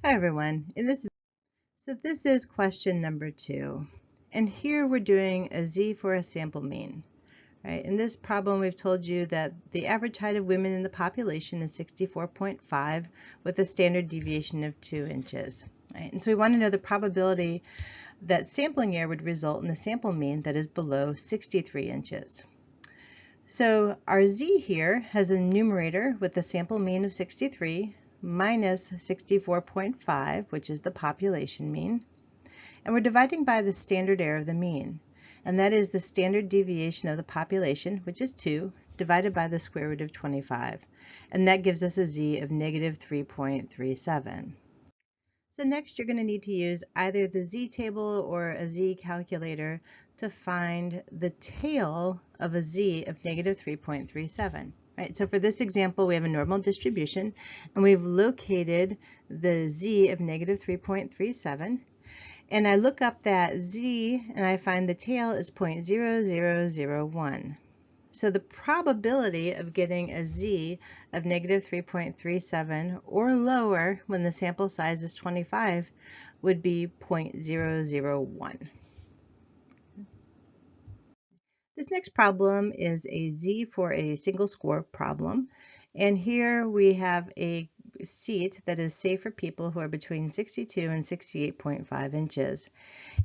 Hi everyone. This is question number 2, and here we're doing a z for a sample mean. Right? In this problem, we've told you that the average height of women in the population is 64.5 with a standard deviation of 2 inches. Right? And so we want to know the probability that sampling error would result in a sample mean that is below 63 inches. So our z here has a numerator with a sample mean of 63 minus 64.5, which is the population mean, and we're dividing by the standard error of the mean, and that is the standard deviation of the population, which is 2, divided by the square root of 25, and that gives us a z of negative 3.37. So next you're going to need to use either the z-table or a z-calculator to find the tail of a z of negative 3.37. Right, so for this example, we have a normal distribution, and we've located the z of negative 3.37. And I look up that z, and I find the tail is 0.0001. So the probability of getting a z of negative 3.37 or lower when the sample size is 25 would be 0.001. This next problem is a z for a single score problem, and here we have a seat that is safe for people who are between 62 and 68.5 inches.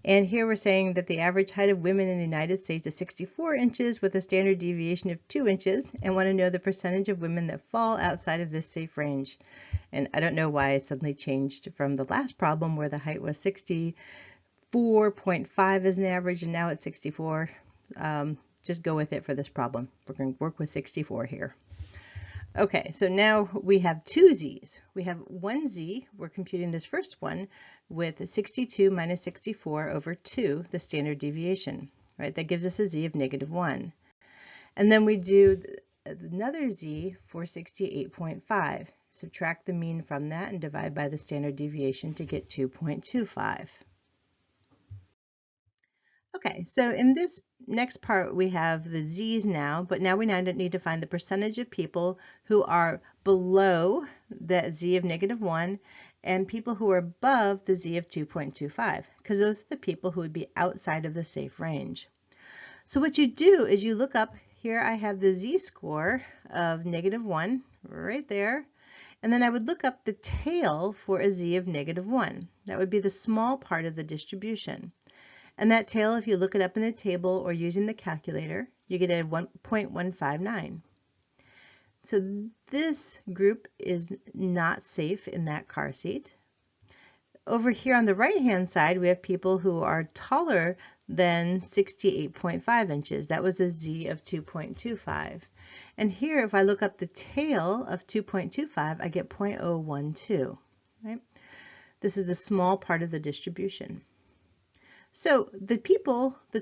And here we're saying that the average height of women in the United States is 64 inches with a standard deviation of 2 inches, and want to know the percentage of women that fall outside of this safe range. And I don't know why I suddenly changed from the last problem where the height was 64.5 as an average, and now it's 64. Just go with it for this problem. We're going to work with 64 here. Okay, so now we have two z's. We have one z, we're computing this first one with 62 minus 64 over 2, the standard deviation, right? That gives us a z of negative 1. And then we do another z for 68.5. Subtract the mean from that and divide by the standard deviation to get 2.25. Okay, so in this next part we have the z's now, but now we need to find the percentage of people who are below that z of negative 1 and people who are above the z of 2.25, because those are the people who would be outside of the safe range. So what you do is you look up, here I have the z-score of negative 1 right there, and then I would look up the tail for a z of negative 1. That would be the small part of the distribution. And that tail, if you look it up in the table or using the calculator, you get a 1.159. So this group is not safe in that car seat. Over here on the right-hand side, we have people who are taller than 68.5 inches. That was a z of 2.25. And here, if I look up the tail of 2.25, I get 0.012. Right? This is the small part of the distribution. So the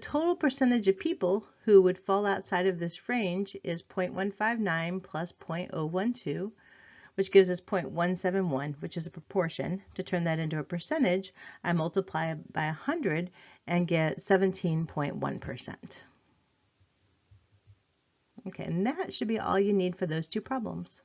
total percentage of people who would fall outside of this range is 0.159 plus 0.012, which gives us 0.171, which is a proportion. To turn that into a percentage, I multiply by 100 and get 17.1%. Okay, and that should be all you need for those two problems.